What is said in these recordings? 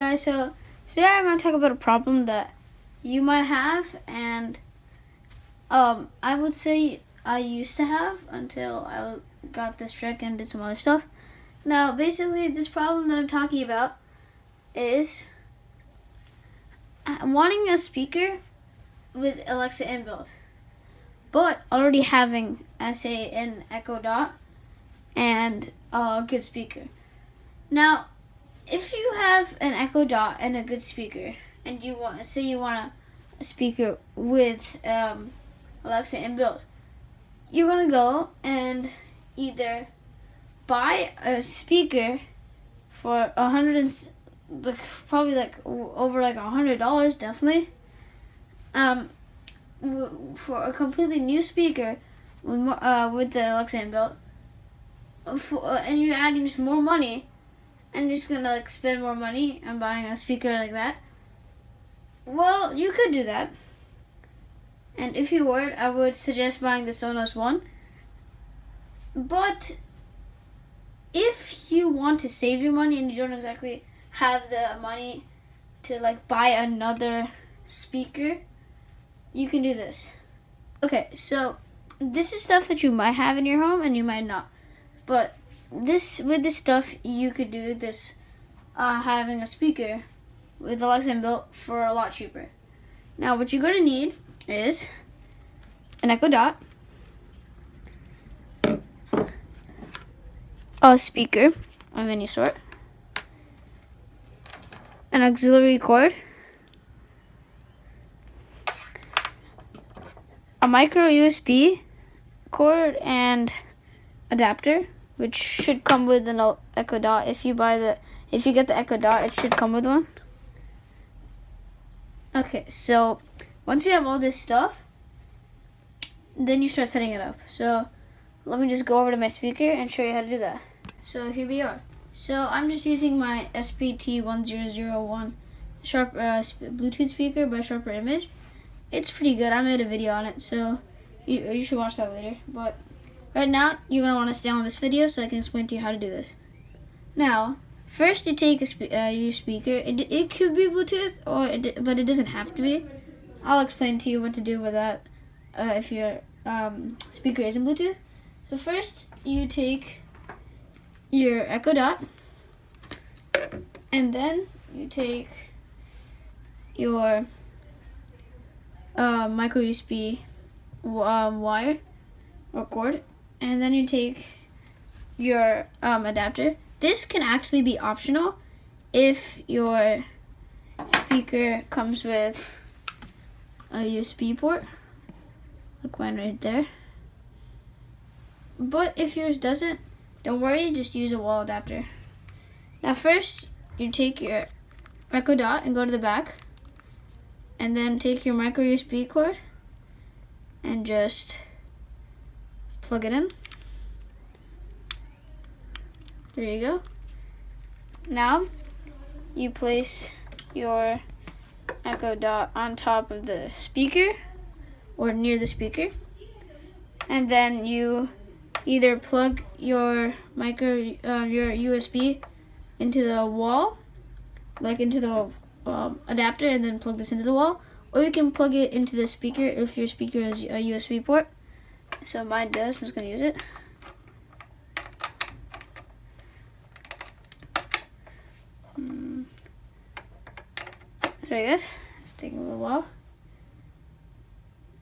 Guys, so today I'm going to talk about a problem that you might have, and I would say I used to have until I got this trick and did some other stuff. Now, basically, this problem that I'm talking about is wanting a speaker with Alexa inbuilt, but already having, say, an Echo Dot and a good speaker. Now, if you have an Echo Dot and a good speaker, and you want a speaker with Alexa inbuilt, you're gonna go and either buy a speaker for probably over $100, definitely. For a completely new speaker with the Alexa inbuilt, and you're adding just more money. And you're just gonna spend more money on buying a speaker like that. Well, you could do that. And if you were, I would suggest buying the Sonos One. But if you want to save your money and you don't exactly have the money to buy another speaker, you can do this. Okay, so this is stuff that you might have in your home and you might not. But with this stuff, you could do this having a speaker with Alexa inbuilt for a lot cheaper. Now, what you're going to need is an Echo Dot, a speaker of any sort, an auxiliary cord, a micro USB cord and adapter, which should come with an Echo Dot. If you get the Echo Dot, it should come with one. Okay, so once you have all this stuff, then you start setting it up. So let me just go over to my speaker and show you how to do that. So here we are. So I'm just using my SPT1001 Sharp Bluetooth speaker by Sharper Image. It's pretty good. I made a video on it, so you should watch that later. But right now, you're going to want to stay on this video so I can explain to you how to do this. Now, first you take your speaker. It could be Bluetooth, but it doesn't have to be. I'll explain to you what to do with that if your speaker isn't Bluetooth. So first, you take your Echo Dot, and then you take your micro USB wire or cord, and then you take your adapter. This can actually be optional if your speaker comes with a USB port, like mine right there. But if yours doesn't, don't worry, just use a wall adapter. Now first, you take your Echo Dot and go to the back, and then take your micro USB cord and just plug it in. There you go. Now you place your Echo Dot on top of the speaker or near the speaker, and then you either plug your your USB into the wall, like into the adapter, and then plug this into the wall, or you can plug it into the speaker if your speaker has a USB port. So mine does. I'm just gonna use it. Sorry guys, it's taking a little while.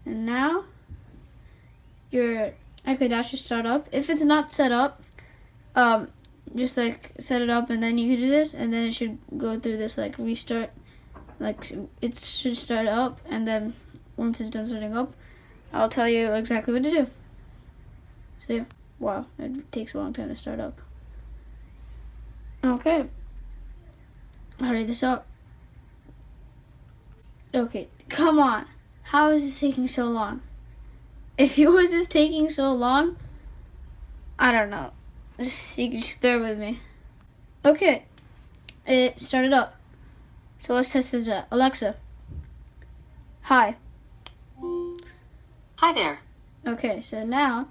And now your Echo Dot should start up. If it's not set up, just set it up, and then you can do this, and then it should go through this restart. It should start up, and then once it's done starting up, I'll tell you exactly what to do. So yeah, wow, it takes a long time to start up. Okay, hurry this up. Okay, come on. How is this taking so long? If yours is taking so long, I don't know. Just bear with me. Okay, it started up. So let's test this out. Alexa. Hi. Hi there. Okay, so now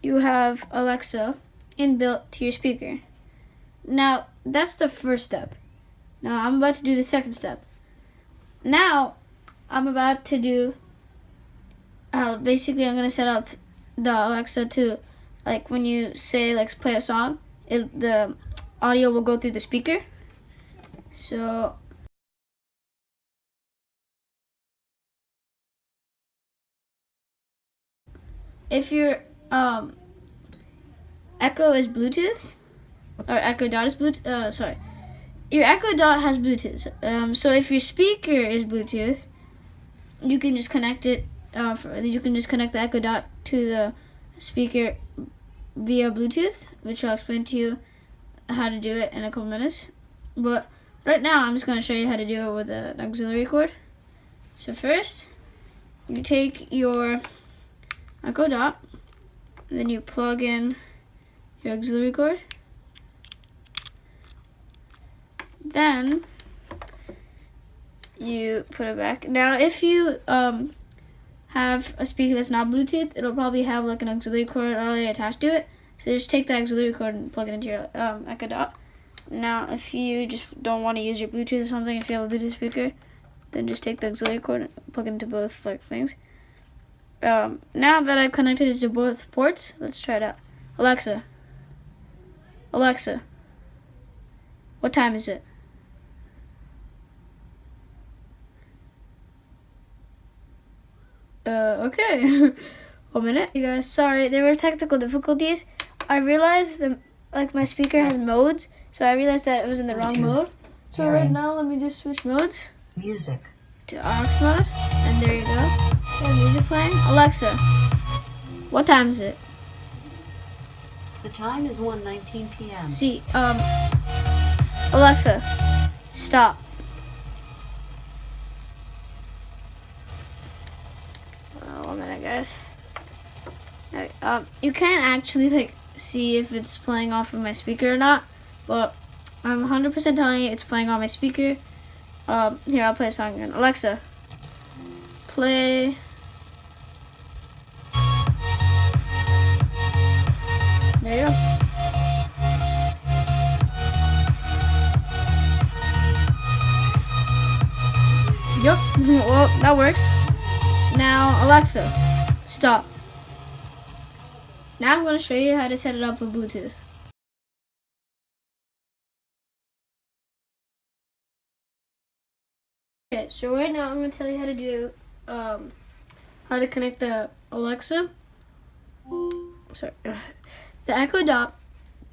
you have Alexa inbuilt to your speaker. Now, that's the first step. Now I'm about to do the second step. Now I'm about to do, basically I'm going to set up the Alexa to, like when you say like play a song, the audio will go through the speaker. So if your Echo is Bluetooth, or Echo Dot is Bluetooth, your Echo Dot has Bluetooth. So if your speaker is Bluetooth, you can just connect it. You can just connect the Echo Dot to the speaker via Bluetooth, which I'll explain to you how to do it in a couple minutes. But right now, I'm just going to show you how to do it with an auxiliary cord. So first, you take your Echo Dot, and then you plug in your auxiliary cord. Then you put it back. Now, if you have a speaker that's not Bluetooth, it'll probably have like an auxiliary cord already attached to it. So just take the auxiliary cord and plug it into your Echo Dot. Now, if you just don't want to use your Bluetooth or something, if you have a Bluetooth speaker, then just take the auxiliary cord and plug it into both like things. Now that I've connected it to both ports, let's try it out. Alexa, what time is it? Okay. 1 minute. You guys, sorry, there were technical difficulties. I realized that like my speaker has modes, so I realized that it was in the wrong mode. So right now, let me just switch modes. Music. To aux mode, and there you go. We have music playing. Alexa, what time is it? The time is 1:19 p.m. See, Alexa, stop. Oh, 1 minute, guys. You can't actually like see if it's playing off of my speaker or not, but I'm 100% telling you it's playing on my speaker. Here, I'll play a song again. Alexa, play. There you go. Yep. Well, that works. Now, Alexa, stop. Now I'm going to show you how to set it up with Bluetooth. Okay, so right now I'm going to tell you how to do, how to connect the Alexa, the Echo Dot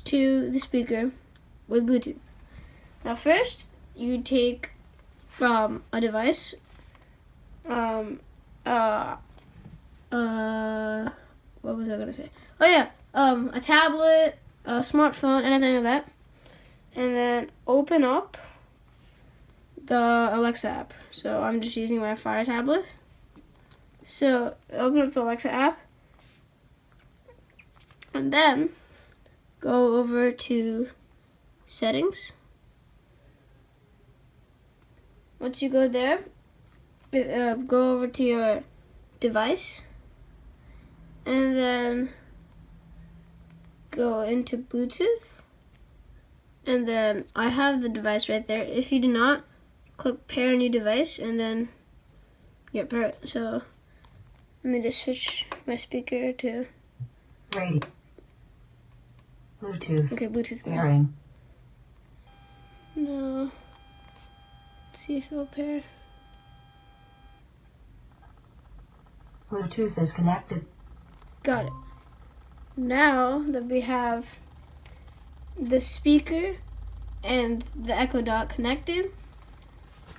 to the speaker with Bluetooth. Now first, you take a device, what was I going to say? Oh yeah, a tablet, a smartphone, anything like that, and then open up the Alexa app. So I'm just using my Fire tablet. So open up the Alexa app, and then go over to settings. Once you go there, go over to your device, and then go into Bluetooth, and then I have the device right there. If you do not, click pair new device, and then pair it. So let me just switch my speaker to Radio. Bluetooth. Okay, Bluetooth Pairing. No. Let's see if it will pair. Bluetooth is connected. Got it. Now that we have the speaker and the Echo Dot connected,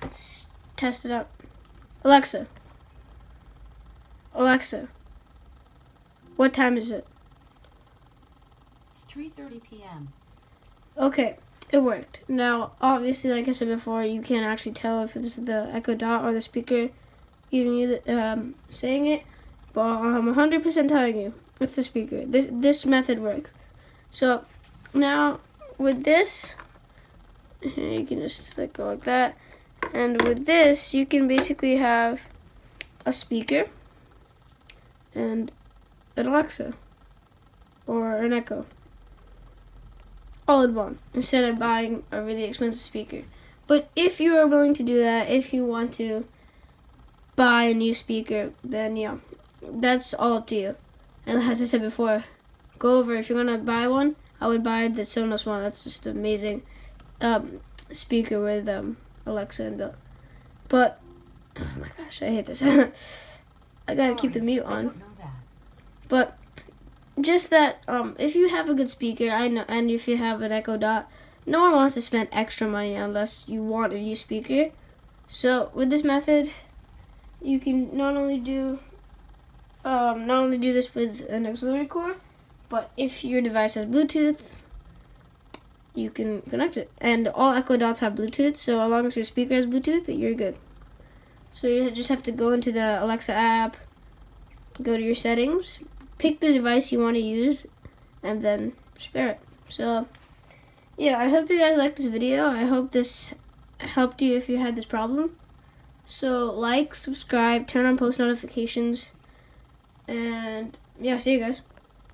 let's test it out. Alexa, what time is it? It's 3:30 p.m. Okay, it worked. Now, obviously, like I said before, you can't actually tell if it's the Echo Dot or the speaker giving you the, saying it, but I'm 100% telling you it's the speaker. This method works. So now with this, you can just like go like that, and with this, you can basically have a speaker and an Alexa or an Echo all in one, instead of buying a really expensive speaker. But if you are willing to do that, if you want to buy a new speaker, then yeah, that's all up to you. And as I said before, go over, if you're gonna buy one, I would buy the Sonos one. That's just amazing speaker with Alexa inbuilt. But oh my gosh, I hate this. I gotta keep the mute I on. don't know that. But just that, if you have a good speaker, I know, and if you have an Echo Dot, no one wants to spend extra money unless you want a new speaker. So with this method, you can not only do this with an auxiliary cord, but if your device has Bluetooth, you can connect it. And all Echo Dots have Bluetooth, so as long as your speaker has Bluetooth, you're good. So you just have to go into the Alexa app, go to your settings, pick the device you want to use, and then spare it. So yeah, I hope you guys liked this video. I hope this helped you if you had this problem. So like, subscribe, turn on post notifications, and yeah, see you guys.